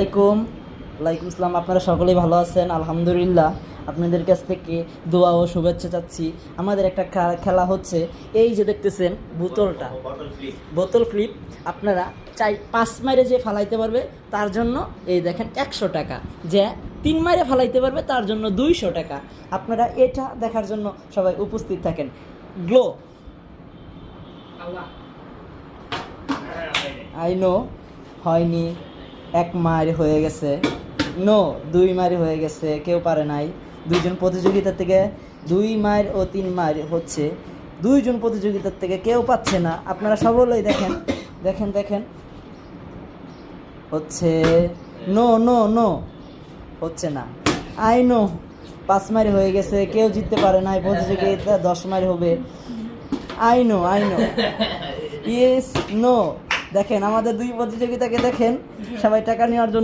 ওয়ালাইকুম আসসালাম। আপনারা সকলেই ভালো আছেন? আলহামদুলিল্লাহ। আপনাদের কাছ থেকে দোয়া ও শুভেচ্ছা চাচ্ছি। আমাদের একটা খেলা হচ্ছে, এই যে দেখতেছেন বোতলটা, বোতল ফ্লিপ। আপনারা 5 মাইরে যে ফালাইতে পারবে তার জন্য এই দেখেন 100 টাকা, যে 3 মাইরে ফালাইতে পারবে তার জন্য 200 টাকা। আপনারা এটা দেখার জন্য সবাই উপস্থিত থাকেন। গ্লো আই নো হয়নি, 1 মাইর হয়ে গেছে, 2 মাইর হয়ে গেছে, কেউ পারে নাই। 2 জন প্রতিযোগিতার থেকে 2 মাইর ও 3 মাইর হচ্ছে, 2 জন প্রতিযোগিতার থেকে কেউ পাচ্ছে না। আপনারা সকলেই দেখেন দেখেন দেখেন, হচ্ছে নো হচ্ছে না। আই নো 5 মাইর হয়ে গেছে, কেউ জিততে পারে নাই। প্রতিযোগিতা 10 মাইর হবে। I know yes no. দেখেন আমাদের 2 প্রতিযোগিতাকে দেখেন, সবাই টাকা নেওয়ার জন্য